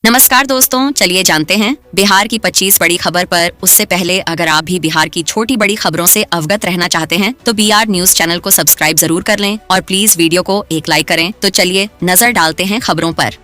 नमस्कार दोस्तों, चलिए जानते हैं बिहार की 25 बड़ी खबर पर। उससे पहले अगर आप भी बिहार की छोटी बड़ी खबरों से अवगत रहना चाहते हैं तो BR न्यूज चैनल को सब्सक्राइब जरूर कर लें और प्लीज वीडियो को एक लाइक करें। तो चलिए नजर डालते हैं खबरों पर।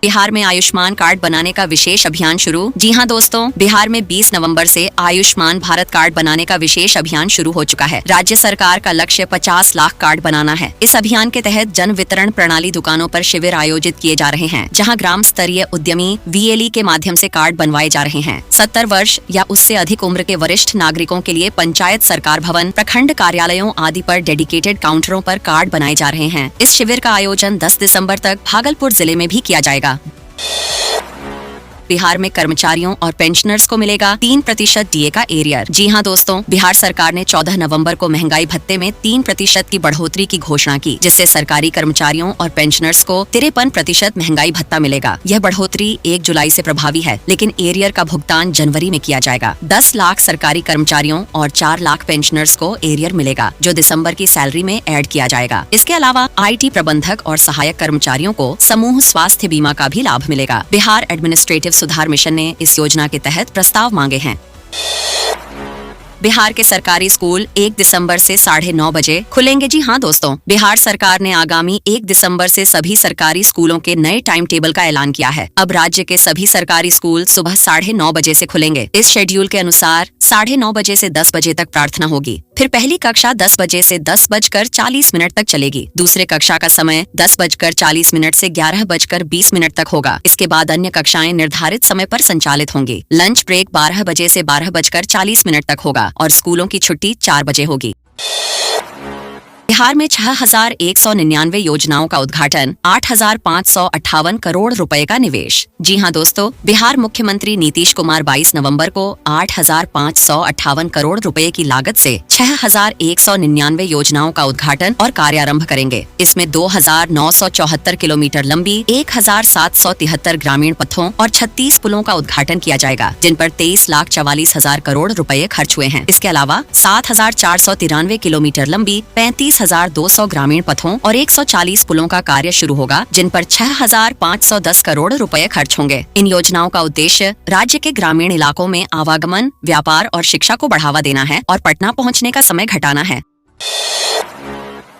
बिहार में आयुष्मान कार्ड बनाने का विशेष अभियान शुरू। जी हां दोस्तों, बिहार में 20 नवंबर से आयुष्मान भारत कार्ड बनाने का विशेष अभियान शुरू हो चुका है। राज्य सरकार का लक्ष्य 50 लाख कार्ड बनाना है। इस अभियान के तहत जन वितरण प्रणाली दुकानों पर शिविर आयोजित किए जा रहे हैं, जहां ग्राम स्तरीय उद्यमी VLE के माध्यम से कार्ड बनवाए जा रहे हैं। 70 वर्ष या उससे अधिक उम्र के वरिष्ठ नागरिकों के लिए पंचायत, सरकार भवन, प्रखंड कार्यालयों आदि पर डेडिकेटेड काउंटरों पर कार्ड बनाए जा रहे हैं। इस शिविर का आयोजन 10 दिसंबर तक भागलपुर जिले में भी किया जाएगा। बिहार में कर्मचारियों और पेंशनर्स को मिलेगा 3% DA का एरियर। जी हां दोस्तों, बिहार सरकार ने 14 नवंबर को महंगाई भत्ते में 3% की बढ़ोतरी की घोषणा की, जिससे सरकारी कर्मचारियों और पेंशनर्स को 53% महंगाई भत्ता मिलेगा। यह बढ़ोतरी 1 जुलाई से प्रभावी है, लेकिन एरियर का भुगतान जनवरी में किया जाएगा। 10 लाख सरकारी कर्मचारियों और 4 लाख पेंशनर्स को एरियर मिलेगा, जो दिसंबर की सैलरी में ऐड किया जाएगा। इसके अलावा IT प्रबंधक और सहायक कर्मचारियों को समूह स्वास्थ्य बीमा का भी लाभ मिलेगा। बिहार एडमिनिस्ट्रेटिव सुधार मिशन ने इस योजना के तहत प्रस्ताव मांगे हैं। बिहार के सरकारी स्कूल 1 दिसंबर से 9:30 बजे खुलेंगे। जी हां दोस्तों, बिहार सरकार ने आगामी 1 दिसंबर से सभी सरकारी स्कूलों के नए टाइम टेबल का ऐलान किया है। अब राज्य के सभी सरकारी स्कूल सुबह 9:30 बजे से खुलेंगे। इस शेड्यूल के अनुसार 9:30 बजे से 10 बजे तक प्रार्थना होगी। फिर पहली कक्षा 10 बजे से 10:40 तक चलेगी। दूसरे कक्षा का समय 10:40 से 11:20 तक होगा। इसके बाद अन्य कक्षाएं निर्धारित समय पर संचालित होंगी। लंच ब्रेक 12 बजे से 12:40 तक होगा और स्कूलों की छुट्टी 4 बजे होगी। बिहार में 6199 योजनाओं का उद्घाटन, 8558 करोड़ रुपए का निवेश। जी हां दोस्तों, बिहार मुख्यमंत्री नीतीश कुमार 22 नवंबर को 8558 करोड़ रुपए की लागत से 6199 योजनाओं का उद्घाटन और कार्यारंभ करेंगे। इसमें 2974 किलोमीटर लंबी 1773 ग्रामीण पथों और 36 पुलों का उद्घाटन किया जाएगा, जिन पर 23,44,000 करोड़ रुपए खर्च हुए हैं। इसके अलावा 7493 किलोमीटर लंबी 35,200 ग्रामीण पथों और 140 पुलों का कार्य शुरू होगा, जिन पर 6,510 करोड़ रुपए खर्च होंगे। इन योजनाओं का उद्देश्य राज्य के ग्रामीण इलाकों में आवागमन, व्यापार और शिक्षा को बढ़ावा देना है और पटना पहुंचने का समय घटाना है।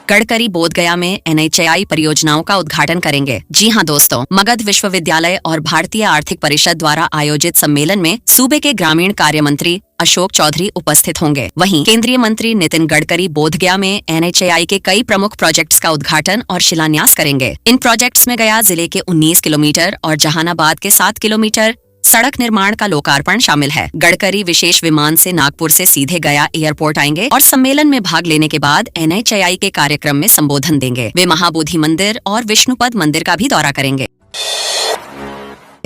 गडकरी बोधगया में NHAI परियोजनाओं का उद्घाटन करेंगे। जी हां दोस्तों, मगध विश्वविद्यालय और भारतीय आर्थिक परिषद द्वारा आयोजित सम्मेलन में सूबे के ग्रामीण कार्य मंत्री अशोक चौधरी उपस्थित होंगे। वहीं केंद्रीय मंत्री नितिन गडकरी बोधगया में NHAI के कई प्रमुख प्रोजेक्ट्स का उद्घाटन और शिलान्यास करेंगे। इन प्रोजेक्ट्स में गया जिले के 19 किलोमीटर और जहानाबाद के 7 किलोमीटर सड़क निर्माण का लोकार्पण शामिल है। गडकरी विशेष विमान से नागपुर से सीधे गया एयरपोर्ट आएंगे और सम्मेलन में भाग लेने के बाद NHAI के कार्यक्रम में संबोधन देंगे। वे महाबोधि मंदिर और विष्णुपद मंदिर का भी दौरा करेंगे।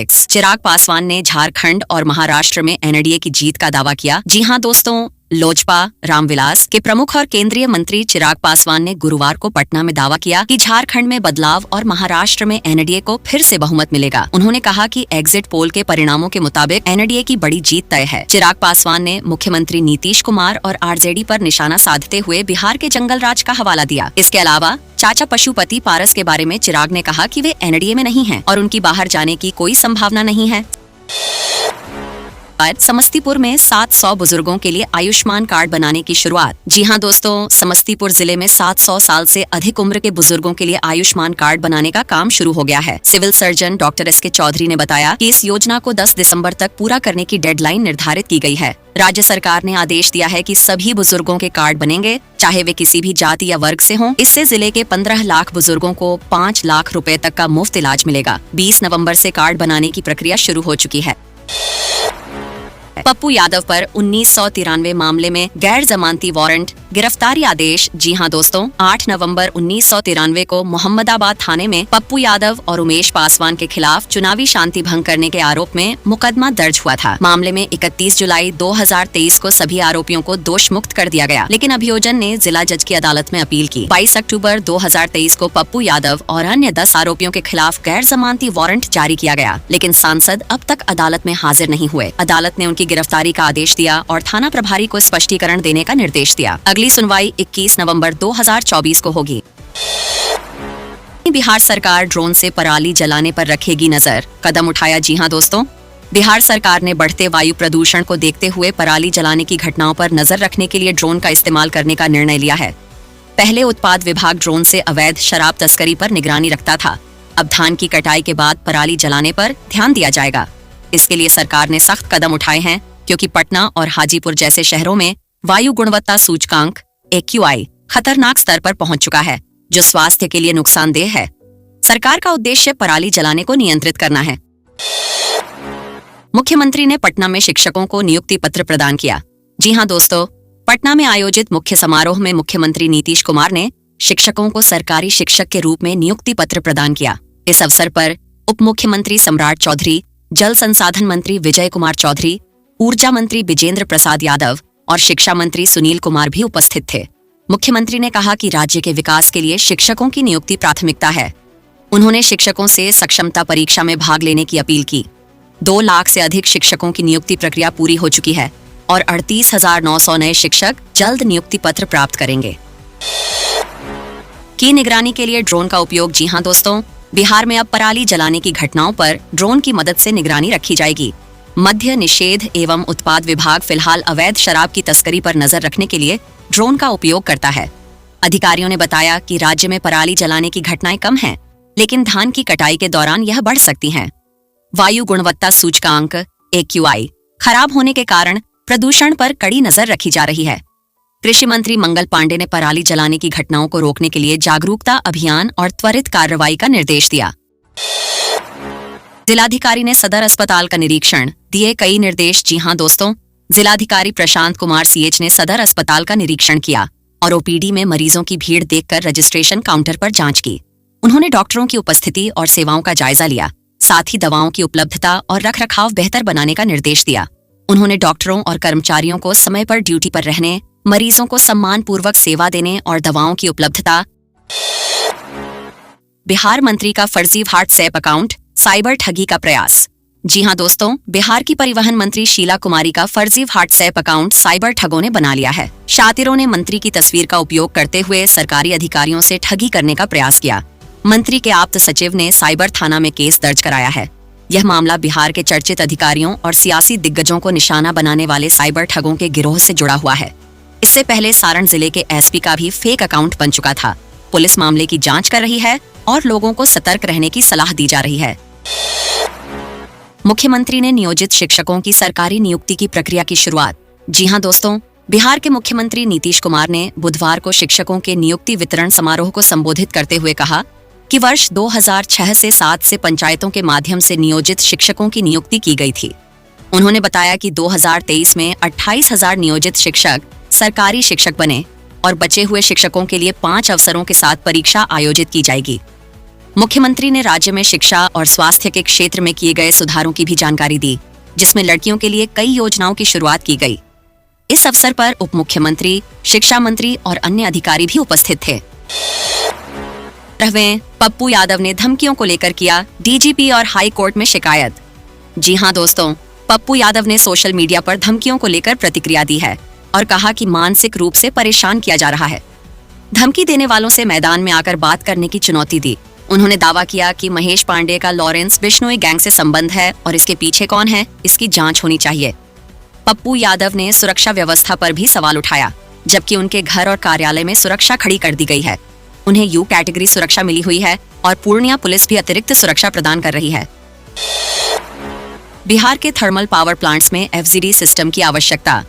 चिराग पासवान ने झारखंड और महाराष्ट्र में NDA की जीत का दावा किया। जी हां दोस्तों, लोजपा रामविलास के प्रमुख और केंद्रीय मंत्री चिराग पासवान ने गुरुवार को पटना में दावा किया कि झारखंड में बदलाव और महाराष्ट्र में NDA को फिर से बहुमत मिलेगा। उन्होंने कहा कि एग्जिट पोल के परिणामों के मुताबिक NDA की बड़ी जीत तय है। चिराग पासवान ने मुख्यमंत्री नीतीश कुमार और RJD पर निशाना साधते हुए बिहार के जंगल राज का हवाला दिया। इसके अलावा चाचा पशुपति पारस के बारे में चिराग ने कहा कि वे NDA में नहीं हैं और उनकी बाहर जाने की कोई संभावना नहीं है। समस्तीपुर में 700 बुजुर्गों के लिए आयुष्मान कार्ड बनाने की शुरुआत। जी हां दोस्तों, समस्तीपुर जिले में 700 साल से अधिक उम्र के बुजुर्गों के लिए आयुष्मान कार्ड बनाने का काम शुरू हो गया है। Civil surgeon doctor SK Chaudhary ने बताया कि इस योजना को 10 दिसंबर तक पूरा करने की डेडलाइन निर्धारित की गई है। राज्य सरकार ने आदेश दिया है कि सभी बुजुर्गों के कार्ड बनेंगे, चाहे वे किसी भी जाति या वर्ग से हों। इससे जिले के 15 लाख बुजुर्गों को 5 लाख रुपए तक का मुफ्त इलाज मिलेगा। 20 नवंबर से कार्ड बनाने की प्रक्रिया शुरू हो चुकी है। पप्पू यादव पर 1993 मामले में गैर जमानती वारंट, गिरफ्तारी आदेश। जी हां दोस्तों, 8 नवंबर 1993 को मोहम्मदाबाद थाने में पप्पू यादव और उमेश पासवान के खिलाफ चुनावी शांति भंग करने के आरोप में मुकदमा दर्ज हुआ था। मामले में 31 जुलाई 2023 को सभी आरोपियों को दोष मुक्त कर दिया गया, लेकिन अभियोजन ने जिला जज की अदालत में अपील की। 22 अक्टूबर 2023 को पप्पू यादव और अन्य 10 आरोपियों के खिलाफ गैर जमानती वारंट जारी किया गया, लेकिन सांसद अब तक अदालत में हाजिर नहीं हुए। अदालत ने उनकी गिरफ्तारी का आदेश दिया और थाना प्रभारी को स्पष्टीकरण देने का निर्देश दिया। अगली सुनवाई 21 नवंबर 2024 को होगी। बिहार सरकार ड्रोन से पराली जलाने पर रखेगी नजर, कदम उठाया। जी हां दोस्तों, बिहार सरकार ने बढ़ते वायु प्रदूषण को देखते हुए पराली जलाने की घटनाओं पर नजर रखने के लिए ड्रोन का इस्तेमाल करने का निर्णय लिया है। पहले उत्पाद विभाग ड्रोन से अवैध शराब तस्करी पर निगरानी रखता था। अब धान की कटाई के बाद पराली जलाने पर ध्यान दिया जाएगा। इसके लिए सरकार ने सख्त कदम उठाए हैं, क्योंकि पटना और हाजीपुर जैसे शहरों में वायु गुणवत्ता सूचकांक AQI खतरनाक स्तर पर पहुंच चुका है, जो स्वास्थ्य के लिए नुकसानदेह है। सरकार का उद्देश्य पराली जलाने को नियंत्रित करना है। मुख्यमंत्री ने पटना में शिक्षकों को नियुक्ति पत्र प्रदान किया। जी हां दोस्तों, पटना में आयोजित मुख्य समारोह में मुख्यमंत्री नीतीश कुमार ने शिक्षकों को सरकारी शिक्षक के रूप में नियुक्ति पत्र प्रदान किया। इस अवसर पर उप मुख्यमंत्री सम्राट चौधरी, जल संसाधन मंत्री विजय कुमार चौधरी, ऊर्जा मंत्री विजेंद्र प्रसाद यादव और शिक्षा मंत्री सुनील कुमार भी उपस्थित थे। मुख्यमंत्री ने कहा कि राज्य के विकास के लिए शिक्षकों की नियुक्ति प्राथमिकता है। उन्होंने शिक्षकों से सक्षमता परीक्षा में भाग लेने की अपील की। 2 लाख से अधिक शिक्षकों की नियुक्ति प्रक्रिया पूरी हो चुकी है और 38,900 नए शिक्षक जल्द नियुक्ति पत्र प्राप्त करेंगे। की निगरानी के लिए ड्रोन का उपयोग। जी हां दोस्तों, बिहार में अब पराली जलाने की घटनाओं पर ड्रोन की मदद से निगरानी रखी जाएगी। मद्य निषेध एवं उत्पाद विभाग फिलहाल अवैध शराब की तस्करी पर नजर रखने के लिए ड्रोन का उपयोग करता है। अधिकारियों ने बताया कि राज्य में पराली जलाने की घटनाएं कम हैं, लेकिन धान की कटाई के दौरान यह बढ़ सकती हैं। वायु गुणवत्ता सूचकांक AQI खराब होने के कारण प्रदूषण पर कड़ी नजर रखी जा रही है। कृषि मंत्री मंगल पांडे ने पराली जलाने की घटनाओं को रोकने के लिए जागरूकता अभियान और त्वरित कार्रवाई का निर्देश दिया। जिलाधिकारी ने सदर अस्पताल का निरीक्षण, दिए कई निर्देश। जी हां दोस्तों, जिलाधिकारी प्रशांत कुमार CH ने सदर अस्पताल का निरीक्षण किया और OPD में मरीजों की भीड़ देखकर रजिस्ट्रेशन काउंटर पर जांच की। उन्होंने डॉक्टरों की उपस्थिति और सेवाओं का जायजा लिया, साथ ही दवाओं की उपलब्धता और रखरखाव बेहतर बनाने का निर्देश दिया। उन्होंने डॉक्टरों और कर्मचारियों को समय पर ड्यूटी पर रहने, मरीजों को सम्मानपूर्वक सेवा देने और दवाओं की उपलब्धता। बिहार मंत्री का फर्जी व्हाट्सएप अकाउंट, साइबर ठगी का प्रयास। जी हां दोस्तों, बिहार की परिवहन मंत्री शीला कुमारी का फर्जी व्हाट्सएप अकाउंट साइबर ठगों ने बना लिया है। शातिरों ने मंत्री की तस्वीर का उपयोग करते हुए सरकारी अधिकारियों से ठगी करने का प्रयास किया। मंत्री के आप्त सचिव ने साइबर थाना में केस दर्ज कराया है। यह मामला बिहार के चर्चित अधिकारियों और सियासी दिग्गजों को निशाना बनाने वाले साइबर ठगों के गिरोह से जुड़ा हुआ है। इससे पहले सारण जिले के SP का भी फेक अकाउंट बन चुका था। पुलिस मामले की जांच कर रही है और लोगों को सतर्क रहने की सलाह दी जा रही है। मुख्यमंत्री ने नियोजित शिक्षकों की सरकारी नियुक्ति की प्रक्रिया की शुरुआत। जी हां दोस्तों, बिहार के मुख्यमंत्री नीतीश कुमार ने बुधवार को शिक्षकों के नियुक्ति वितरण समारोह को संबोधित करते हुए कहा कि वर्ष 2006 से 7 से पंचायतों के माध्यम से नियोजित शिक्षकों की नियुक्ति की गई थी। उन्होंने बताया कि 2023 में 28,000 नियोजित शिक्षक सरकारी शिक्षक बने और बचे हुए शिक्षकों के लिए 5 अवसरों के साथ परीक्षा आयोजित की जाएगी। मुख्यमंत्री ने राज्य में शिक्षा और स्वास्थ्य के क्षेत्र में किए गए सुधारों की भी जानकारी दी, जिसमें लड़कियों के लिए कई योजनाओं की शुरुआत की गई। इस अवसर पर उप मुख्यमंत्री, शिक्षा मंत्री और अन्य अधिकारी भी उपस्थित थे। पप्पू यादव ने धमकियों को लेकर किया DGP और हाई कोर्ट में शिकायत। जी हां दोस्तों, पप्पू यादव ने सोशल मीडिया पर धमकियों को लेकर प्रतिक्रिया दी है और कहा कि मानसिक रूप से परेशान किया जा रहा है। धमकी देने वालों से मैदान में आकर बात करने की चुनौती दी। उन्होंने दावा किया कि महेश पांडे का लॉरेंस बिश्नोई गैंग से संबंध है और इसके पीछे कौन है, इसकी जांच होनी चाहिए। पप्पू यादव ने सुरक्षा व्यवस्था पर भी सवाल उठाया, जबकि उनके घर और कार्यालय में सुरक्षा खड़ी कर दी गई है। उन्हें U कैटेगरी सुरक्षा मिली हुई है और पूर्णिया पुलिस भी अतिरिक्त सुरक्षा प्रदान कर रही है। बिहार के थर्मल पावर प्लांट्स में FGD सिस्टम की आवश्यकता।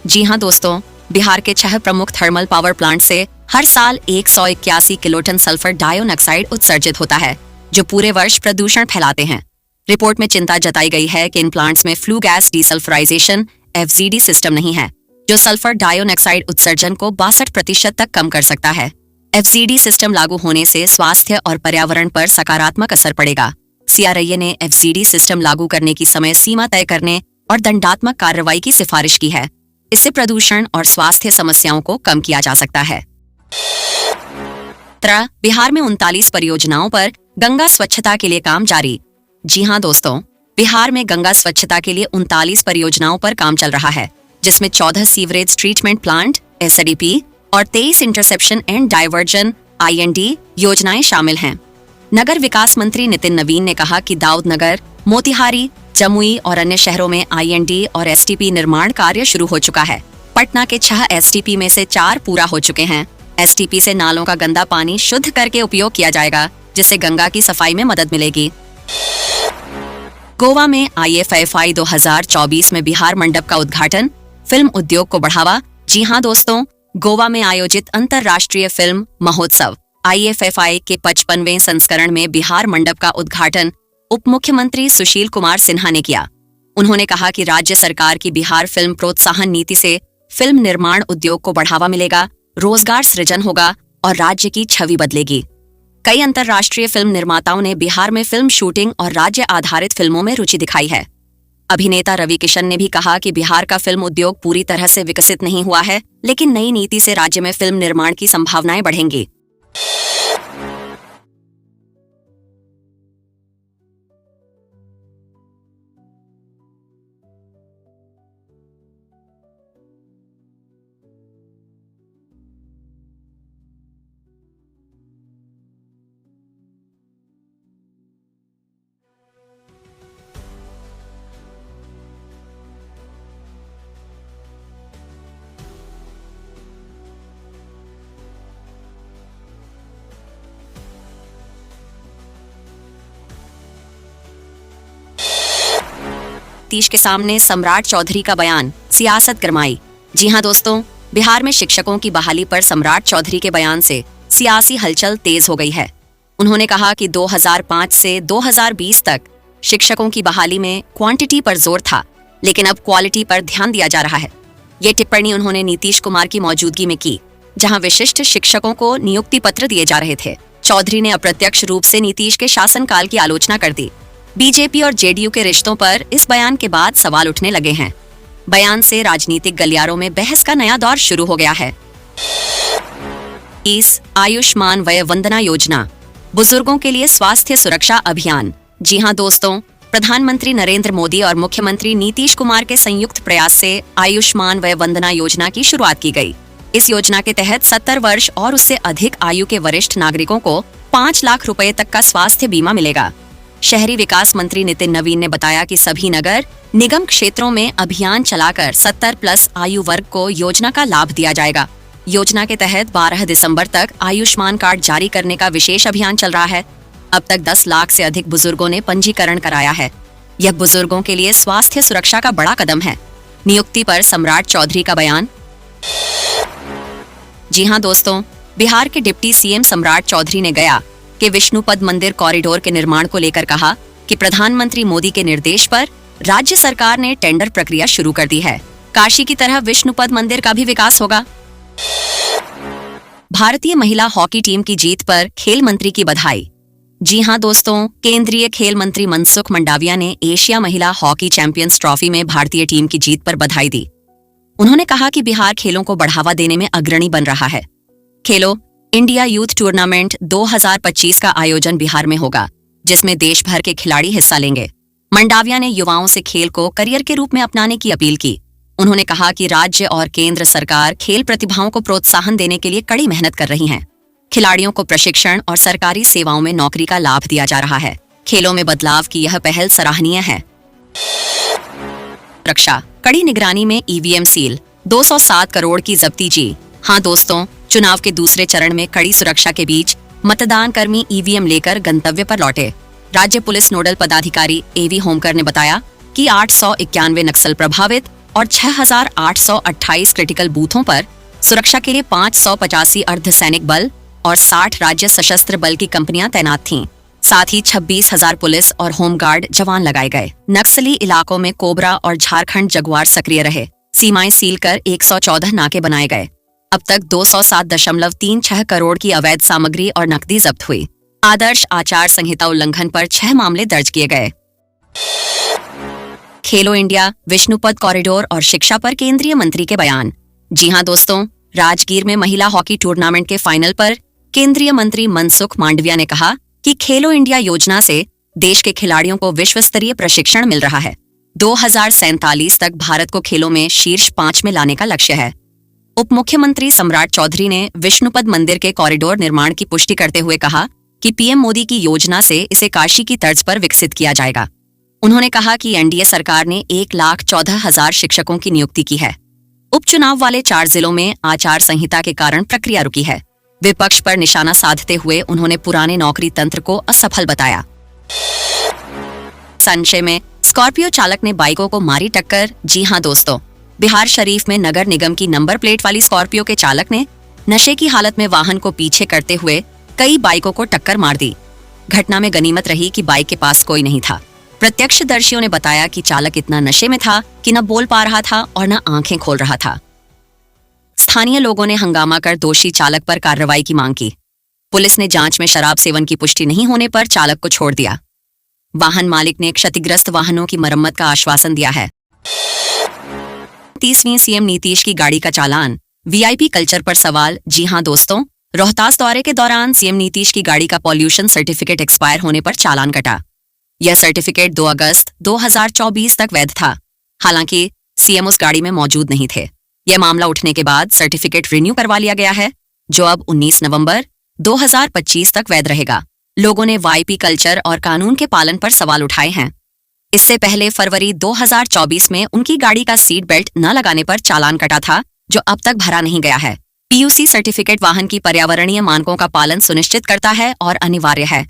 जी हां दोस्तों, बिहार के 6 प्रमुख थर्मल पावर प्लांट से हर साल 181 किलोटन सल्फर डाइऑक्साइड उत्सर्जित होता है, जो पूरे वर्ष प्रदूषण फैलाते हैं। रिपोर्ट में चिंता जताई गई है कि इन प्लांट्स में flue gas desulphurisation FGD system नहीं है, जो सल्फर डाइऑक्साइड उत्सर्जन को 62% तक कम कर सकता है। FGD सिस्टम लागू होने से स्वास्थ्य और पर्यावरण पर सकारात्मक असर पड़ेगा। CRIA ने FGD सिस्टम लागू करने की समय सीमा तय करने और दंडात्मक कार्रवाई की सिफारिश की है। इससे प्रदूषण और स्वास्थ्य समस्याओं को कम किया जा सकता है। बिहार में 39 परियोजनाओं पर गंगा स्वच्छता के लिए काम जारी। जी हां दोस्तों, बिहार में गंगा स्वच्छता के लिए 39 परियोजनाओं पर काम चल रहा है, जिसमें 14 सीवरेज ट्रीटमेंट प्लांट SADP और 23 इंटरसेप्शन एंड डाइवर्जन IND योजनाएं शामिल हैं। नगर विकास मंत्री नितिन नवीन ने कहा कि दाऊदनगर, मोतिहारी, जमुई और अन्य शहरों में IND और STP निर्माण कार्य शुरू हो चुका है। पटना के 6 STP में से 4 पूरा हो चुके हैं। STP से नालों का गंदा पानी शुद्ध करके उपयोग किया जाएगा, जिससे गंगा की सफाई में मदद मिलेगी। गोवा में IFFI 2024 में बिहार मंडप का उद्घाटन, फिल्म उद्योग को बढ़ावा। जी हां दोस्तों, गोवा में आयोजित अंतर्राष्ट्रीय फिल्म महोत्सव IFFI के 55वें संस्करण में बिहार मंडप का उद्घाटन उप मुख्यमंत्री सुशील कुमार सिन्हा ने किया। उन्होंने कहा कि राज्य सरकार की बिहार फिल्म प्रोत्साहन नीति से फिल्म निर्माण उद्योग को बढ़ावा मिलेगा, रोजगार सृजन होगा और राज्य की छवि बदलेगी। कई अंतर्राष्ट्रीय फिल्म निर्माताओं ने बिहार में फिल्म शूटिंग और राज्य आधारित फिल्मों में रुचि दिखाई है। अभिनेता रवि किशन ने भी कहा कि बिहार का फिल्म उद्योग पूरी तरह से विकसित नहीं हुआ है, लेकिन नई नीति से राज्य में फिल्म निर्माण की संभावनाएं बढ़ेंगी। नीतीश के सामने सम्राट चौधरी का बयान, सियासत गरमाई। जी हां दोस्तों, बिहार में शिक्षकों की बहाली पर सम्राट चौधरी के बयान से सियासी हलचल तेज हो गई है। उन्होंने कहा कि 2005 से 2020 तक शिक्षकों की बहाली में क्वांटिटी पर जोर था, लेकिन अब क्वालिटी पर ध्यान दिया जा रहा है। ये टिप्पणी उन्होंने नीतीश कुमार की मौजूदगी में की, जहां विशिष्ट शिक्षकों को नियुक्ति पत्र दिए जा रहे थे। चौधरी ने अप्रत्यक्ष रूप से नीतीश के शासनकाल की आलोचना कर दी। बीजेपी और JDU के रिश्तों पर इस बयान के बाद सवाल उठने लगे हैं। बयान से राजनीतिक गलियारों में बहस का नया दौर शुरू हो गया है। इस आयुष्मान वय वंदना योजना, बुजुर्गों के लिए स्वास्थ्य सुरक्षा अभियान। जी हां दोस्तों, प्रधानमंत्री नरेंद्र मोदी और मुख्यमंत्री नीतीश कुमार के संयुक्त प्रयास से आयुष्मान वय वंदना योजना की शुरुआत की गई। इस योजना के तहत 70 वर्ष और उससे अधिक आयु के वरिष्ठ नागरिकों को 5 लाख रुपए तक का स्वास्थ्य बीमा मिलेगा। शहरी विकास मंत्री नितिन नवीन ने बताया कि सभी नगर निगम क्षेत्रों में अभियान चलाकर 70+ आयु वर्ग को योजना का लाभ दिया जाएगा। योजना के तहत 12 दिसंबर तक आयुष्मान कार्ड जारी करने का विशेष अभियान चल रहा है। अब तक 10 लाख से अधिक बुजुर्गों ने पंजीकरण कराया है। यह बुजुर्गों के लिए स्वास्थ्य सुरक्षा का बड़ा कदम है। नियुक्ति पर सम्राट चौधरी का बयान। जी हां दोस्तों, बिहार के डिप्टी CM सम्राट चौधरी ने गया कि विष्णुपद मंदिर कॉरिडोर के निर्माण को लेकर कहा कि प्रधानमंत्री मोदी के निर्देश पर राज्य सरकार ने टेंडर प्रक्रिया शुरू कर दी है। काशी की तरह विष्णुपद मंदिर का भी विकास होगा। भारतीय महिला हॉकी टीम की जीत पर खेल मंत्री की बधाई। जी हां दोस्तों, केंद्रीय खेल मंत्री मनसुख मंडाविया ने एशिया महिला हॉकी चैंपियंस ट्रॉफी में भारतीय टीम की जीत पर बधाई दी। उन्होंने कहा कि बिहार खेलों को बढ़ावा देने में अग्रणी बन रहा है। खेलो इंडिया यूथ टूर्नामेंट 2025 का आयोजन बिहार में होगा, जिसमें देश भर के खिलाड़ी हिस्सा लेंगे। मंडाविया ने युवाओं से खेल को करियर के रूप में अपनाने की अपील की। उन्होंने कहा कि राज्य और केंद्र सरकार खेल प्रतिभाओं को प्रोत्साहन देने के लिए कड़ी मेहनत कर रही हैं। खिलाड़ियों को प्रशिक्षण और सरकारी सेवाओं में नौकरी का लाभ दिया जा रहा है। खेलों में बदलाव की यह पहल सराहनीय है। रक्षा, कड़ी निगरानी में EVM सील, 207 करोड़ की जब्ती। जी हां दोस्तों, चुनाव के दूसरे चरण में कड़ी सुरक्षा के बीच मतदान कर्मी EVM लेकर गंतव्य पर लौटे। राज्य पुलिस नोडल पदाधिकारी AV होमकर ने बताया कि 891 नक्सल प्रभावित और 6828 क्रिटिकल बूथों पर सुरक्षा के लिए 585 अर्धसैनिक बल और 60 राज्य सशस्त्र बल की कंपनियां तैनात थीं। साथ ही 26,000 पुलिस और होमगार्ड जवान लगाए गए। नक्सली इलाकों में कोबरा और झारखंड जगुआर सक्रिय रहे। सीमाएं सील कर 114 नाके बनाए गए। अब तक 207.36 करोड़ की अवैध सामग्री और नकदी जब्त हुई। आदर्श आचार संहिता उल्लंघन पर 6 मामले दर्ज किए गए। खेलो इंडिया, विष्णुपद कॉरिडोर और शिक्षा पर केंद्रीय मंत्री के बयान। जी हां दोस्तों, राजगीर में महिला हॉकी टूर्नामेंट के फाइनल पर केंद्रीय मंत्री मनसुख मांडविया ने कहा कि खेलो इंडिया योजना से देश के खिलाड़ियों को विश्व स्तरीय प्रशिक्षण मिल रहा है। 2047 तक भारत को खेलों में शीर्ष 5 में लाने का लक्ष्य है। उप मुख्यमंत्री सम्राट चौधरी ने विष्णुपद मंदिर के कॉरिडोर निर्माण की पुष्टि करते हुए कहा कि कि पीएम मोदी की योजना से इसे काशी की तर्ज पर विकसित किया जाएगा। उन्होंने कहा कि एनडीए सरकार ने 1,14,000 शिक्षकों की नियुक्ति की है। उपचुनाव वाले 4 जिलों में आचार संहिता के कारण प्रक्रिया रुकी है। विपक्ष पर निशाना साधते हुए उन्होंने पुराने नौकरी तंत्र को असफल बताया। संशय में स्कॉर्पियो चालक ने बाइकों को मारी टक्कर। जी हां दोस्तों, बिहार शरीफ में नगर निगम की नंबर प्लेट वाली स्कॉर्पियो के चालक ने नशे की हालत में वाहन को पीछे करते हुए कई बाइकों को टक्कर मार दी। घटना में गनीमत रही कि बाइक के पास कोई नहीं था। प्रत्यक्षदर्शियों ने बताया कि चालक इतना नशे में था कि न बोल पा रहा था और न आंखें खोल रहा था। स्थानीय लोगों ने हंगामा कर दोषी चालक पर कार्रवाई की मांग की। पुलिस ने जांच में शराब सेवन की पुष्टि नहीं होने पर चालक को छोड़ दिया। वाहन मालिक ने क्षतिग्रस्त वाहनों की मरम्मत का आश्वासन दिया है। 30वीं सीएम नीतीश की गाड़ी का चालान, वीआईपी कल्चर पर सवाल। जी हां दोस्तों, रोहतास दौरे के दौरान सीएम नीतीश की गाड़ी का पॉल्यूशन सर्टिफिकेट एक्सपायर होने पर चालान कटा। यह सर्टिफिकेट 2 अगस्त 2024 तक वैध था। हालांकि सीएम उस गाड़ी में मौजूद नहीं थे। यह मामला उठने के बाद सर्टिफिकेट रिन्यू करवा लिया गया है, जो अब 19 नवंबर 2025 तक वैध रहेगा। लोगों ने वीआईपी कल्चर और कानून के पालन पर सवाल उठाए हैं। इससे पहले फरवरी 2024 में उनकी गाड़ी का सीट बेल्ट न लगाने पर चालान कटा था, जो अब तक भरा नहीं गया है। पीयूसी सर्टिफिकेट वाहन की पर्यावरणीय मानकों का पालन सुनिश्चित करता है और अनिवार्य है।